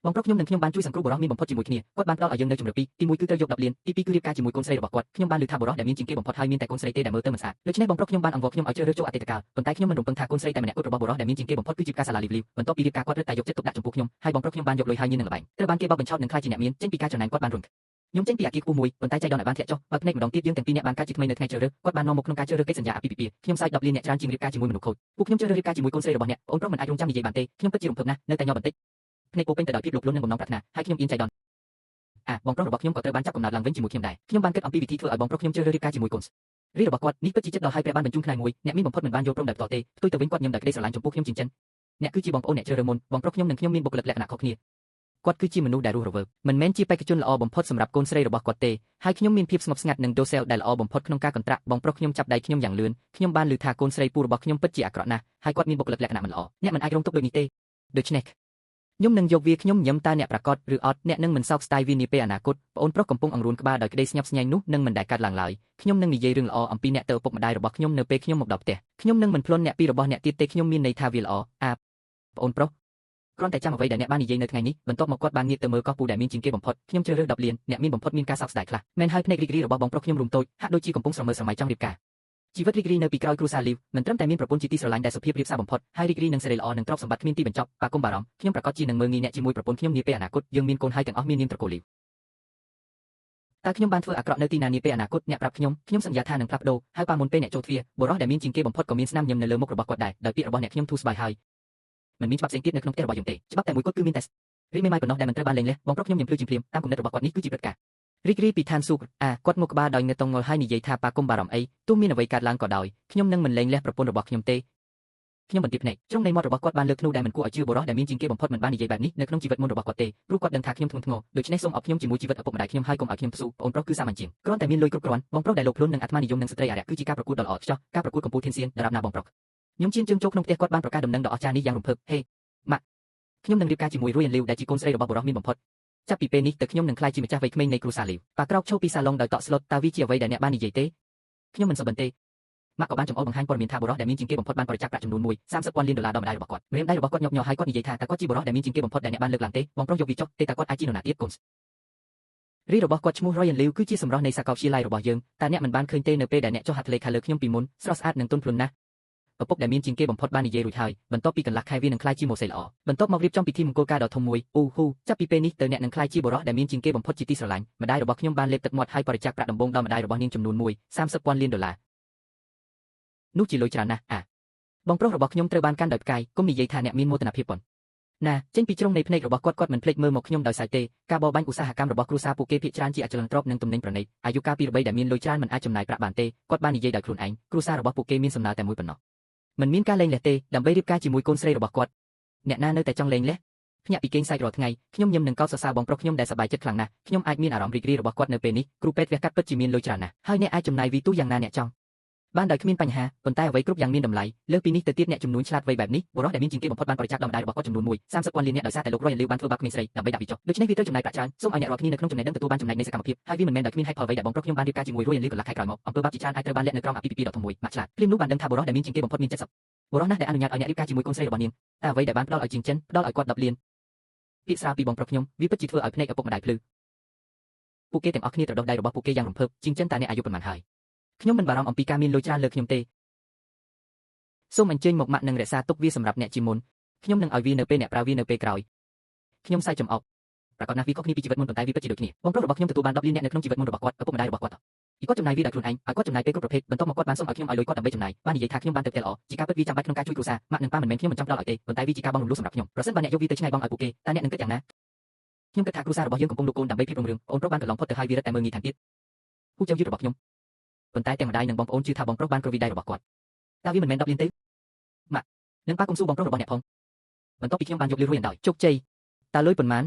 បងប្រុសខ្ញុំនិងខ្ញុំបានជួយសង្គ្រោះបុរសមានបំផុតជាមួយគ្នាគាត់បានផ្ដល់ឲ្យយើងនៅជំរឿនពីរទី1គឺត្រូវយក10លានទី2គឺរៀបការជាមួយកូនស្រីរបស់គាត់ខ្ញុំបានឮថាបុរសដែលមានជាងគេបំផុតហើយមានតែកូនស្រីទេដែលមើលទៅមិនស្អាតដូច្នេះបងប្រុសខ្ញុំបានអង្វរខ្ញុំឲ្យជ្រើសរើសចូលអតីតកាលប៉ុន្តែខ្ញុំមិនរំពឹងថាកូនស្រីតែម្នាក់គត់របស់បុរសដែលមានជាងគេបំផុតគឺជាការសាឡាលីវបន្ទាប់ពីរៀបការគាត់រឹតតែយកចិត្តទុកដាក់ចំពោះខ្ញុំហើយបងប្រុសខ្ញុំបានយកលុយហើយញៀននឹងល្បែងត្រូវបានគេបោកបញ្ឆោតនឹងខ្លាចជាអ្នកមានចេញពីការចំណាយគាត់បានរំខ្ញុំចេញពីអាគារខ្ពស់មួយប៉ុន្តែចៃដន្យបានធ្លាក់ចុះបើភ្នែកម្ដងទៀតយើងទាំងពីរនាក់បានកើតជាថ្មីនៅថ្ងៃជ្រើសរើសគាត់បាននាំមកក្នុងការជ្រើសរើសកិច្ចសន្យាអាពាហ៍ពិពាហ៍ខ្ញុំសាយ10លានអ្នកច្រើនជាងរៀបការជាមួយមនុស្សខូចពួកខ្ញុំជ្រើសរើសរៀបការជាមួយកូនស្រីរបស់អ្នកអូនប្រុសមិនអាចរងចាំនិយាយបានទេខ្ញុំពិតជារំភើបណាស់នៅតែញ័របន្តិចភ្នែកពោពេញទៅដោយភាពលោភលន់និងបំណងប្រាថ្នាហើយខ្ញុំអៀនចៃដន្យបងប្រុសរបស់ខ្ញុំក៏ត្រូវបានចាប់កំណើតឡើងវិញជាមួយខ្ញុំដែរខ្ញុំបានគិតអំពីវិធីធ្វើឲ្យបងប្រុសខ្ញុំជ្រើសរើសរៀបការជាមួយកូនស្រីរបស់គាត់នេះពិតជាចិត្តដល់ហើយព្រះបានបញ្ជូនផ្នែកមួយអ្នកមានបំផុតមិនបានយល់ព្រមដោយផ្ទាល់ទេផ្ទុយទៅវិញគាត់ញឹមដោយក្តីស្រឡាញ់ចំពោះខ្ញុំជាងចិនអ្នកគឺជាបងប្អូនអ្នកជ្រើសរើសមុនបងប្រុសខ្ញុំនិងខ្ញុំមានបុគ្គលិកលក្ខណៈខុសគ្នាគាត់គឺជាមនុស្សដែលរស់រវើកមិនមែនជាបេក្ខជនល្អបំផុតសម្រាប់កូនស្រីរបស់គាត់ទេហើយខ្ញុំមានភាពស្ងប់ស្ងាត់និងដូសែលដែលល្អបំផុតក្នុងការកន្ត្រាក់បងប្រុសខ្ញុំចាប់ដៃខ្ញុំយ៉ាងលឿនខ្ញុំបានឮថាកូនស្រីពូរបស់ខ្ញុំពិតជាអាក្រក់ណាស់ហើយគាត់មានបុគ្គលិកលក្ខណៈមិនល្អអ្នកមិនអាចរងទុក្ខដូចនេះទេដូច្នេះខ្ញុំនឹងយកវាខ្ញុំញឹមតើអ្នកប្រកាសឬអត់អ្នកនឹងមិនសោកស្ដាយវានាពេលអនាគតប្អូនប្រុសកំពុងអង្រួនក្បាលដោយក្តីស្ញប់ស្ញែងនោះនឹងមិនដែលកើតឡើងឡើយខ្ញុំនឹងនិយាយរឿងល្អអំពីអ្នកទៅឪពុកម្ដាយរបស់ខ្ញុំនៅពេលខ្ញុំមកដល់ផ្ទះខ្ញុំនឹងមិនភ្លន់អ្នកពីរបស់អ្នកទៀតទេខ្ញុំមានន័យថាវាល្អប្អូនប្រុសគ្រាន់តែចាំអ្វីដែលអ្នកបាននិយាយនៅថ្ងៃនេះបន្ទាប់មកគាត់បានងាកទៅមើលកោះពូដែលមានជាងគេបំផុតខ្ញុំជ្រើសរើស10លានអ្នកមានបំផុតមានការសោកស្ដាយខ្លះមែនហើយភ្នែករីករាយរបស់បងប្រុសខ្ញុំរុំតូចហាក់ដូចជាកំពុងស្រមើស្រមៃចង់រៀបការជីវិតរីករាយនៅពីក្រោយគ្រួសារលីវមិនត្រឹមតែមានប្រពន្ធជាទីស្រឡាញ់ដែលសុភាពរាបសារបំផុតហើយរីករាយនឹងសេរីល្អនិងទ្រព្យសម្បត្តិគ្មានទីបញ្ចប់ប៉ាកុំបារម្ភខ្ញុំប្រកាសជានឹងមើលងាយអ្នកជាមួយប្រពន្ធខ្ញុំនាពេលអនាគតយើងមានកូនហើយទាំងអស់មាននាមត្រកូលលីវតើខ្ញុំបានធ្វើអាក្រក់នៅទីណានាពេលអនាគតអ្នកប្រាប់ខ្ញុំសន្យាថានឹងផ្លាស់ប្ដូរហើយប៉ាមុនពេលអ្នកចូលទ្វារបុរសដែលមានជាងគេបំផុតក៏មានស្នាមញឹមនៅលើមុខរបស់គាត់ដែរដោយពាក្យរបស់អ្នកខ្ញុំធូរស្បើយហើយមិនមានច្បាប់ផ្សេងទៀតនៅក្នុងផ្ទះរបស់យើងទេច្បាប់តែមួយគត់គឺមានតែរីកមេម៉ាយប៉ុណ្ណោះដែលមិនត្រូវបានលែងលះបងប្រុសខ្ញុំញឹមភ្លឺជាភ្លាមតាមគំនិតរបស់គាត់នេះគឺជាព្រឹត្តិការណ៍រីករាយពីឋានសួគ៌គាត់មកក្បាលដោយងើតងល់ហើយនិយាយថាប៉ាកុំបារម្ភអីទោះមានអ្វីកើតឡើងក៏ដោយខ្ញុំនឹងមិនលែងលះប្រពន្ធរបស់ខ្ញុំទេខ្ញុំបន្ទាបភ្នែកជ្រុងនៃមាត់របស់គាត់បានលើកធ្នូដែលមិនគួរឲ្យជឿបុរសដែលមានជាងគេបំផុតមិនបាននិយាយបែបនេះនៅក្នុងជីវិតមុនរបស់គាត់ទេព្រោះគាត់ដឹងថាខ្ញុំធ្ងន់ធ្ងរដូច្នេះសូមអបខ្ញុំជាមួយជីវិតឪពុកម្ដាយខ្ញុំហើយកុំឲ្យខ្ញុំផ្ស៊ូប្អូនប្រុសគឺសាមញ្ញជាងគ្រាន់តែមានលុយគ្រប់គ្រាន់បងប្រុសដែលលោភលន់និងអាត្មានិយមនឹងស្ត្រីអារក្សគឺជាការប្រកួតដ៏ល្អឥតខ្ចោះការប្រកួតកម្ពុជាធានសៀនដរាបណាបងប្រុសខ្ញុំជឿនជើងចូលក្នុងផ្ទះគាត់បានប្រកាសដំណឹងដ៏អស្ចារ្យនេះយ៉ាងរំភើបហេម៉ាក់ខ្ញុំនឹងរៀបការជាមួយរួយអានលីវដែលជាកូនស្រីរបស់បុរសមានបំផុតចាប់ពីពេលនេះទៅខ្ញុំនឹងក្លាយជាម្ចាស់វ័យក្មេងនៃគ្រួសារលីវប៉ាក្រោកឈរពីសាឡុងដោយតក់ស្លុតតើវាជាអ្វីដែលអ្នកបាននិយាយទេខ្ញុំមិនសុបិនទេម៉ាក់ក៏បានចំអល់បង្ហាញព័ត៌មានថាបុរសដែលមានជាងគេបំផុតបានបរិច្ចាគប្រាក់ចំនួន130,000លានដុល្លារដល់ម្ដាយរបស់គាត់ម្ដាយរបស់គាត់ញាប់ញ័រហើយគាត់និយាយថាតើគាត់ជាបុរសដែលមានជាងគេបំផុតដែលអ្នកបានលើកឡើងទេបងប្រុសយកវាចុះទេតើគាត់អាចជានរណាទៀតកូនរីរបស់គាត់ឈ្មោះ Royal Liu គឺជាសម្រស់នៃសាកលវិទ្យាល័យរបស់យើងតើអ្នកមិនបានឃើញទេនៅពេលដែលអ្នកចុះហត្ថលេខាលើខ្ញុំពីមុនស្រស់ស្អាតនិងទន់ភ្លន់ណាស់ឪពុកដែលមានជាងគេបំផុតបាននិយាយរួចហើយបន្ទាប់ពីកន្លះខែវានឹងក្លាយជាម៉ូសេល្អបន្ទាប់មករៀបចំពិធីមង្គលការដ៏ធំមួយចាប់ពីពេលនេះទៅអ្នកនឹងក្លាយជាបុរសដែលមានជាងគេបំផុតជាទីស្រឡាញ់ម្ដាយរបស់ខ្ញុំបានលេបទឹកមាត់ហើយបរិច្ចាគប្រាក់ដំបូងដល់ម្ដាយរបស់នាងចំនួន130,000លានដុល្លារនោះជាលុយច្រើនណាស់បងប្រុសរបស់ខ្ញុំត្រូវបានកាន់ដោយផ្កាយកុំនិយាយថាអ្នកមានមោទនភាពប៉ុណ្ណាចេញពីជ្រុងនៃភ្នែករបស់គាត់មិនភ្លេចមើលមកខ្ញុំដោយសាយទេការបរបាញ់ឧស្សាហកម្មរបស់គ្រួសារពួកគេភាគច្រើនជាអចលនទ្រព្យនិងទំនិញប្រណិតអាយុកាលពីរបីដែលមានលុយច្រើនមិនអាចចំណាយប្រាក់បានទេគាត់បាននិយាយដោយខ្លួនឯងគ្រួសាររបស់ពួកគេមានសំណើតែមួយប៉ុណ្ណោះមិនមានការលែងលះទេដើម្បីរៀបការជាមួយកូនស្រីរបស់គាត់អ្នកណានៅតែចង់លែងលះភ្ញាក់ពីគេងសាច់រាល់ថ្ងៃខ្ញុំញឹមនឹងកោតសរសើរបងប្រុសខ្ញុំដែលសប្បាយចិត្តខ្លាំងណាស់ខ្ញុំអាចមានអារម្មណ៍រីករាយរបស់គាត់នៅពេលនេះគ្រូពេទ្យវះកាត់ពិតជាមានលុយច្រើនណាស់ហើយអ្នកអាចចំណាយវីទូយ៉ាងណាអ្នកចង់បានដោយគ្មានបញ្ហាប៉ុន្តែអ្វីគ្រប់យ៉ាងមានតម្លៃលើសពីនេះទៅទៀតអ្នកចំនួនឆ្លាតវៃបែបនេះបុរសដែលមានជាងគេបំផុតបានបរិច្ចាគដល់ម្ដាយរបស់គាត់ចំនួន130,000លានអ្នកដោយសារតែលោក Royal Liu បានធ្វើបាបក្មេងស្រីដើម្បីដាក់វាចុះដូច្នេះវាត្រូវចំណាយប្រាក់ច្រើនសូមឲ្យអ្នករាល់គ្នានៅក្នុងចំណេះដឹងទទួលបានចំណែកនៃសកម្មភាពហើយវាមិនមែនដោយគ្មានហេតុផលអ្វីដែលបងប្រុសខ្ញុំបានរៀបការជាមួយ Royal Liu កន្លះខែក្រោយមកអំពើបាបជាច្រើនអាចត្រូវបានលាក់នៅក្រោមអាពាហ៍ពិពាហ៍ដ៏ធំមួយម៉ាក់ឆ្លាតភ្លាមនោះបានដឹងថាបុរសដែលមានជាងគេបំផុតមាន70បុរសណាស់ដែលអនុញ្ញាតឲ្យអ្នករៀបការជាមួយកូនស្រីរបស់នាងតែអ្វីដែលបានផ្ដល់ឲ្យជាងចិនផ្ដល់ឲ្យគាត់10លានពាក្យស្រាលពីបងប្រុសខ្ញុំវាពិតជាធ្វើឲ្យភ្នែកឪពុកម្ដាយភ្លឺពួកគេទាំងអស់គ្នាត្រដុសដៃរបស់ពួកគេយ៉ាងរំភើបជាងចិនតើអ្នកអាយុប៉ុន្មានហើយខ្ញុំមិនបារម្ភអំពីការមានលុយច្រើនលើខ្ញុំទេសូមអញ្ជើញមកម៉ាក់នឹងរក្សាទុកវាសម្រាប់អ្នកជាមុនខ្ញុំនឹងឲ្យវានៅពេលអ្នកប្រើវានៅពេលក្រោយខ្ញុំសាយចំអកប្រកាសណាស់វាខុសគ្នាពីជីវិតមុនប៉ុន្តែវាពិតជាដូចគ្នាបងប្រុសរបស់ខ្ញុំទទួលបាន10លានអ្នកនៅក្នុងជីវិតមុនរបស់គាត់ឪពុកម្ដាយរបស់គាត់គាត់ចំណាយវាដោយខ្លួនឯងឲ្យគាត់ចំណាយពេលគ្រប់ប្រភេទបន្ទាប់មកគាត់បានសុំឲ្យខ្ញុំឲ្យលុយគាត់ដើម្បីចំណាយបាននិយាយថាខ្ញុំបានទៅផ្ទះល្អជាការពិតវាចាំបាច់ក្នុងការជួយគ្រួសារម៉ាក់និងប៉ាមិនមែនខ្ញុំមិនចង់ផ្ដល់ឲ្យទេប៉ុន្តែវាជាការបង់រំលោះសម្រាប់ខ្ញុំប្រសិនបើអ្នកយកវាទៅឆ្ងាយបង់ឲ្យពួកគេតើអ្នកនឹងគិតយ៉ាងណាខ្ញុំគិតថាគ្រួសាររបស់យើងកំពុងលូកកូនដើម្បីភាពរុងរឿងអូនប្រុសបានកន្លងផុតទៅហើយវារត់តែមើលងាយថែមទៀតពូចៅយឺតរបស់ខ្ញុំប៉ុន្តែទាំងម្ដាយនិងបងប្អូនជឿថាបងប្រុសបានគ្រោះវិដ័យរបស់គាត់តើវាមិនមែន10លានទេម៉ាក់និងប៉ាកុំស៊ូបងប្រុសរបស់អ្នកផងបន្ទាប់ពីខ្ញុំបានយកលុយរួចអណ្ដោយជោគជ័យតើលុយប៉ុន្ម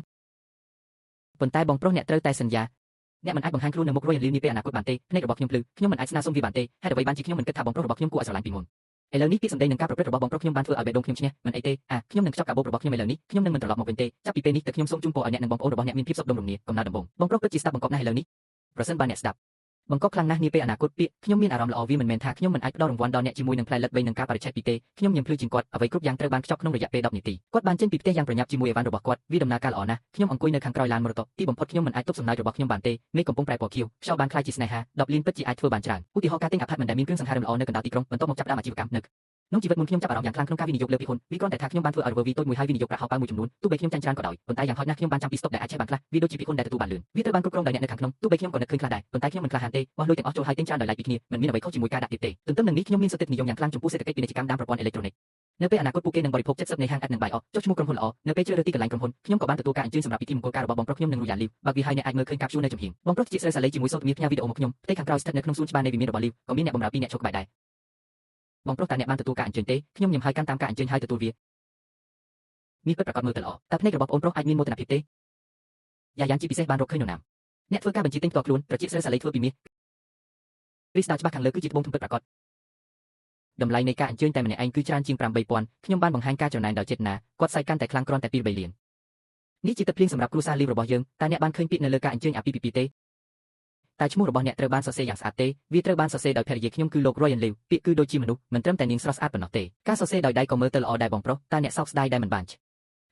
ានប៉ុន្តែបងប្រុសអ្នកត្រូវតែសន្យាអ្នកមិនអាចបង្ហាញខ្លួននៅមុខ Royal Liu នាពេលអនាគតបានទេភ្នែករបស់ខ្ញុំភ្លឺខ្ញុំមិនអាចស្នើសុំវាបានទេហេតុអ្វីបានជាខ្ញុំមិនគិតថាបងប្រុសរបស់ខ្ញុំគួរឲ្យស្រឡាញ់ពីមុនឥឡូវនេះពាក្យសម្ដីនិងការប្រព្រឹត្តរបស់បងប្រុសខ្ញុំបានធ្វើឲ្យបេះដូងខ្ញុំឈ្នះមិនអីទេខ្ញុំនឹងខ្ចប់កាបូបរបស់ខ្ញុំឥឡូវនេះខ្ញុំនឹងមិនត្រឡប់មកវិញទេចាប់ពីពេលនេះទៅខ្ញុំសូមជូនពរឲ្យអ្នកនិងបងប្អូនរបស់អ្នកមានភាពសុខដុមរមនាកំណើតដំបូងបងប្រុសពិតជាស្ដាប់បង្កប់ណាស់ឥឡូវនេះប្រសិនបើអ្នកស្ដាប់ បង្កប់ខ្លាំងណាស់នាពេលអនាគតពាក្យខ្ញុំមានអារម្មណ៍ល្អវាមិនមែនថាខ្ញុំមិនអាចផ្ដល់រង្វាន់ដល់អ្នកជាមួយនឹងផ្លែលិត3នឹងការបរិច្ឆេទពីទេខ្ញុំញញភ្លឺជាងគាត់អ្វីគ្រប់យ៉ាងត្រូវបានខ្ចប់ក្នុងរយៈពេល10នាទីគាត់បានចេញពីផ្ទះយ៉ាងប្រញាប់ជាមួយអីវ៉ាន់របស់គាត់វាដំណើរការល្អណាស់ខ្ញុំអង្គុយនៅខាងក្រោយឡានមរតកទីបំផុតខ្ញុំមិនអាចទប់សំណើចរបស់ខ្ញុំបានទេមេឃកំពុងប្រែពណ៌ខៀវខ្យល់បានខ្លាយជាស្នេហា10លានពិតជាអាចធ្វើបានច្រើនឧទាហរណ៍ការទិញអាផាតមិនដែលមានគ្រឿងសង្ហារិមល្អនៅកណ្ដាលទីក្រុងបន្ទាប់មកចាប់ផ្ដើមអាជីវកម្មនៅក្នុងជីវិតមុនខ្ញុំចាប់អារម្មណ៍យ៉ាងខ្លាំងក្នុងការវិនិយោគលើភាគហ៊ុនវាគ្រាន់តែថាខ្ញុំបានធ្វើឲ្យរវើវីតូចមួយហើយវិនិយោគប្រាក់ហោប៉ៅមួយចំនួនទោះបីខ្ញុំចាញ់ច្រើនក៏ដោយប៉ុន្តែយ៉ាងហោចណាស់ខ្ញុំបានចាំពីស្តុកដែលអាចឆេះបានខ្លះវាដូចជាភាគហ៊ុនដែលទទួលបានលឿនវាត្រូវបានគ្រប់គ្រងដោយអ្នកនៅខាងក្នុងទោះបីខ្ញុំក៏នឹកឃើញខ្លះដែរប៉ុន្តែខ្ញុំមិនក្លាហានទេបោះលុយទាំងអស់ចូលហើយទិញច្រើនដោយឡែកពីគ្នាមិនមានអ្វីខុសជាមួយការដាក់ទាបទេទន្ទឹមនឹងនេះខ្ញុំមានសតិនិយមយ៉ាងខ្លាំងចំពោះសេដ្ឋកិច្ចពាណិជ្ជកម្មតាមប្រព័ន្ធអេឡិចត្រូនិកនៅពេលអនាគតពួកគេនឹងបរិភោគ70នៃហាង Ad និង Buy Off ចុះឈ្មោះក្រុមហ៊ុនល្អនៅពេលជ្រើសរើសទីកន្លែងក្រុមហ៊ុនខ្ញុំក៏បានទទួលការអញ្ជើញសម្រាប់ពិធីមង្គលការរបស់បងប្រុសខ្ញុំនិងរូយ៉ាលីវបើវាហើយអ្នកអាចមើលឃើញកាព្យូលនៅចំហៀងបងប្រុសជាស្រីសាឡេជាមួយសូត្រមាសផ្ញើវីដេអូមកខ្ញុំផ្ទៃខាងក្រោយស្ថិតនៅក្នុងសួនច្បារនៃវិមានរបស់លីវក៏មានអ្នកបម្រើ2នាក់ឈរក្បែរដែរបងប្រុសតើអ្នកបានទទួលការអញ្ជើញទេខ្ញុំញ៉ាំហើយកាន់តាមការអញ្ជើញហើយទទួលវាមានពិតប្រាកដមើលទៅល្អតើភ្នែករបស់បងប្រុសអាចមានមោទនភាពទេយ៉ាយ៉ាងជាពិសេសបានរកឃើញនរណាអ្នកធ្វើការបញ្ជាទិញផ្ទាល់ខ្លួនប្រជាស្រីសាឡេធ្វើពីមាសរីស្ដារច្បាស់ខាងលើគឺជាត្បូងធំពិតប្រាកដតម្លៃនៃការអញ្ជើញតែម្នាក់ឯងគឺច្រើនជាង8000ខ្ញុំបានបង្ហាញការចំណាយដោយចេតនាគាត់សាយកាន់តែខ្លាំងគ្រាន់តែ2-3លាននេះជាទឹកភ្លៀងសម្រាប់គ្រួសារលីវរបស់យើងតើអ្នកបានឃើញពាក្យនៅលើការអញ្ជើញអាពាហ៍ពិពាហ៍ទេតែឈ្មោះរបស់អ្នកត្រូវបានសរសេរយ៉ាងស្អាតទេវាត្រូវបានសរសេរដោយភរិយាខ្ញុំគឺលោក Royan Liu ពាក្យគឺដូចជាមនុស្សមិនត្រឹមតែនាងស្រស់ស្អាតប៉ុណ្ណោះទេការសរសេរដោយដៃក៏មើលទៅល្អដែរបងប្រុសតើអ្នកសោកស្ដាយដែលមិនបា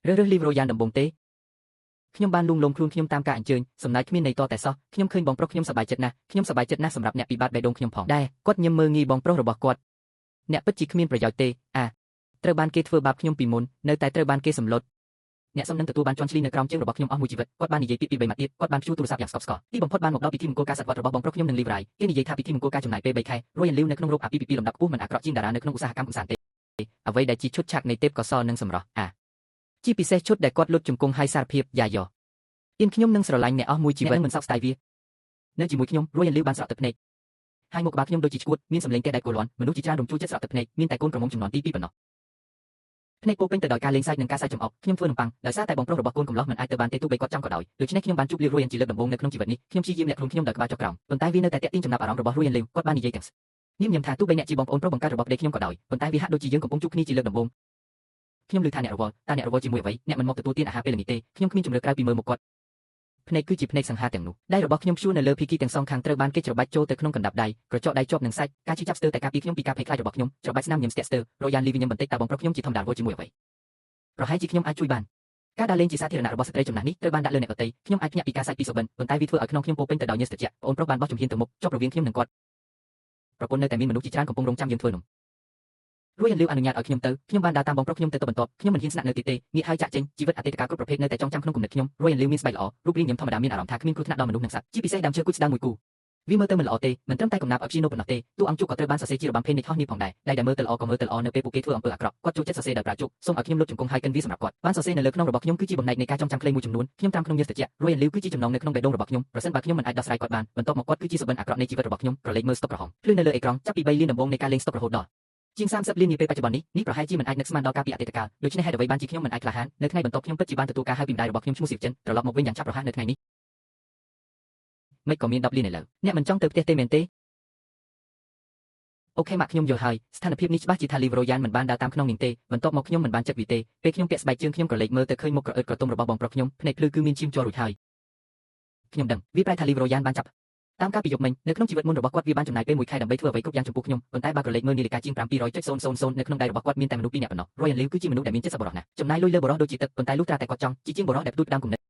នរើស Liv Royan ដំបូងទេខ្ញុំបានលួងលោមខ្លួនខ្ញុំតាមការអញ្ជើញសំណើចគ្មានន័យតតែសោះខ្ញុំឃើញបងប្រុសខ្ញុំសប្បាយចិត្តណាស់ខ្ញុំសប្បាយចិត្តណាស់សម្រាប់អ្នកពិបាកបេះដូងខ្ញុំផងដែរគាត់ញឹមមើលងាយបងប្រុសរបស់គាត់អ្នកពិតជាគ្មានប្រយោជន៍ទេត្រូវបានគេធ្វើបាបខ្ញុំពីមុននៅតែត្រូវបានគេសម្លុតអ្នកសំនឹងទទួលបានជន់ឈ្លីនៅក្រោមជើងរបស់ខ្ញុំអស់មួយជីវិតគាត់បាននិយាយពាក្យពី3ម៉ាត់ទៀតគាត់បានព្យួរទូរស័ព្ទយ៉ាងស្កប់ស្កល់ទីបំផុតបានមកដល់ពិធីមង្គលការសត្វវត្តរបស់បងប្រុសខ្ញុំនិងលីវរ៉ៃគេនិយាយថាពិធីមង្គលការចំណាយពេល3ខែ Royan Liu នៅក្នុងរោគអាពាហ៍ពិពាហ៍លំដាប់ខ្ពស់មិនអាក្រក់ជាងតារានៅក្នុងឧស្សាហកម្មកម្សាន្តទេអ្វីដែលជាឈុតឆាកនៃទេពកោសល្យនិងសម្រស់ជាពិសេសឈុតដែលគាត់លុតជង្គង់ហើយសារភាពយ៉ាយ៉អៀនខ្ញុំនឹងស្រឡាញ់អ្នកអស់មួយជីវិតមិនសោកស្ដាយវានៅជាមួយខ្ញុំ Royan Liu បានស្រក់ទឹកភ្នែកហើយមកក្បាលខ្ញុំដូចជាឈួតមានសម្លេងតែដែលគល់លាន់មនុស្សជាច្រើនរំជួលចិត្តស្រក់ទឹកភ្នែកមានតែកូនក្រមុំចំនួនទី2ប៉ុណ្ណោះភ្នែកពោពេញទៅដោយការលេងសើចនិងការសើចចំអកខ្ញុំធ្វើនំប៉័ងដោយសារតែបងប្រុសរបស់កូនកំឡោះមិនអាចទៅបានទេទោះបីគាត់ចង់ក៏ដោយដូច្នេះខ្ញុំបានជួបលីវ Royan ជាលើកដំបូងនៅក្នុងជីវិតនេះខ្ញុំព្យាយាមលាក់ខ្លួនខ្ញុំដោយក្បាលចុះក្រោមប៉ុន្តែវានៅតែទាក់ទាញចំណាប់អារម្មណ៍របស់ Royan Liu គាត់បាននិយាយទាំងញញឹមថាទោះបីអ្នកជាបងប្អូនប្រុសបង្កើតរបស់ប្តីខ្ញុំក៏ដោយប៉ុន្តែវាហាក់ដូចជាយើងកំពុងជួបគ្នាជាលើកដំបូងខ្ញុំឮថាអ្នករវល់តើអ្នករវល់ជាមួយអ្វីអ្នកមិនមកទទួលទានអាហារពេលល្ងាចទេខ្ញុំគ្មានជំរឿក្រៅពីមើលមុខគាត់ភ្នែកគឺជាភ្នែកសង្ហាទាំងនោះដៃរបស់ខ្ញុំព្យួរនៅលើភីគីទាំងសងខាងត្រូវបានគេច្របាច់ចូលទៅក្នុងកណ្ដាប់ដៃក្រចកដៃជាប់នឹងសាច់ការជិះចាប់ស្ទើរតែការពារខ្ញុំពីការភ័យខ្លាចរបស់ខ្ញុំច្របាច់ស្នាមញញឹមស្ទាក់ស្ទើររយ៉ានលីវិញញឹមបន្តិចតើបងប្រុសខ្ញុំជាធម្មតារវល់ជាមួយអ្វីប្រហែលជាខ្ញុំអាចជួយបានការដើរលេងជាសាធារណៈរបស់ស្ត្រីចំណាស់នេះត្រូវបានដាក់លើអ្នកដទៃខ្ញុំអាចភ្ញាក់ពីការសាច់ពីសុបិនប៉ុន្តែវាធ្វើឲ្យក្នុងខ្ញុំពោពេញទៅដោយញើសត្រជាក់បងប្រុសបានបោះជំហានទៅមុខជាប់រវាងខ្ញុំនិងគាត់ប្រពន្ធនៅតែមានមនុស្សជាច្រើនកំពុងរងចាំយើងធ្វើនំRoyan Liuអនុញ្ញាតឲ្យខ្ញុំទៅខ្ញុំបានដើរតាមបងប្រុសខ្ញុំទៅបន្ទាប់ខ្ញុំមិនហ៊ានស្នាក់នៅទីទេងាកហើយចាក់ចេញជីវិតអតីតកាលគ្រប់ប្រភេទនៅតែចងចាំក្នុងគំនិតខ្ញុំ Royan Liu មានស្បែកល្អរូបរាងញឹមធម្មតាមានអារម្មណ៍ថាគ្មានគ្រោះថ្នាក់ដល់មនុស្សនិងសត្វជាពិសេសដើមឈើគូចស្ដាងមួយគូវាមើលទៅមិនល្អទេមិនត្រឹមតែកំណាព្យឲ្យព្យានោប៉ុណ្ណោះទេតួអង្គជុកក៏ត្រូវបានសរសេរជារបាំភេទនៃហោះនេះផងដែរដែលមើលទៅល្អក៏មើលទៅល្អនៅពេលពួកគេធ្វើអំពើអាក្រក់គាត់ចូលចិត្តសរសេរដោយប្រាជុកសូមឲ្យខ្ញុំលុតជង្គង់ហើយកិនវាសម្រាប់គាត់បានសរសេរនៅលើខ្នងរបស់ខ្ញុំគឺជាបំណែកនៃការចងចាំខ្លីមួយចំនួនខ្ញុំត្រាំក្នុងញើសត្រជាក់ Royan Liu គឺជាចំណងនៅក្នុងបេះដូងរបស់ខ្ញុំប្រសិនបើខ្ញុំមិនអាចដោះស្រាយគាត់បានបន្ទាប់មកគាត់គឺជាសុបិនអាក្រក់នៃជីវិតរបស់ខ្ញុំប្រឡេកមើលស្តុកក្រហមភ្លឺនៅលើអេក្រង់ចាប់ពី3លានដំបូងនៃការលេងស្តុករហូតដល់ជាង30លាននាពេលបច្ចុប្បន្ននេះប្រហែលជាមិនអាចនឹកស្មានដល់ការពីអតីតកាលដូច្នេះហេតុអ្វីបានជាខ្ញុំមិនអាចក្លាហាននៅថ្ងៃបន្ទាប់ខ្ញុំពិតជាបានទទួលការហៅពីម្ដាយរបស់ខ្ញុំឈ្មោះសៀវចិនត្រឡប់មកវិញយ៉ាងឆាប់រហ័សនៅថ្ងៃនេះមិនក៏មាន10លានឥឡូវអ្នកមិនចង់ទៅផ្ទះទេមែនទេអូខេម៉ាក់ខ្ញុំយល់ហើយស្ថានភាពនេះច្បាស់ជាថា Liv Royan មិនបានដើរតាមក្នុងនាងទេបន្ទាប់មកខ្ញុំមិនបានចិត្តវាទេពេលខ្ញុំពាក់ស្បែកជើងខ្ញុំក៏លេចមើលទៅឃើញមុខក្រអឺតក្រទុំរបស់បងប្រុសខ្ញុំភ្នែកភ្លឺគឺមានឈាមជ័ររួចហើយខ្ញុំដឹងវាប្រែថា Liv Royan បានចាប់តាមការពីយប់មិញនៅក្នុងជីវិតមុនរបស់គាត់វាបានចំណាយពេល1ខែដើម្បីធ្វើអ្វីគ្រប់យ៉ាងចំពោះខ្ញុំប៉ុន្តែបើក្រឡេកមើលនាឡិកាជាង700.000នៅក្នុងដៃរបស់គាត់មានតែមនុស្ស2នាក់ប៉ុណ្ណោះ Royan Liu គឺជាមនុស្សដែលមានចិត្តសប្បុរសណាស់ចំណាយលុយលើបរិសុទ្ធដូចជាទឹកប៉ុន្តែលុះត្រាតែគាត់ចង់ជាជាងបរិសុទ្ធដែលផ្ទូចដើមគំនិត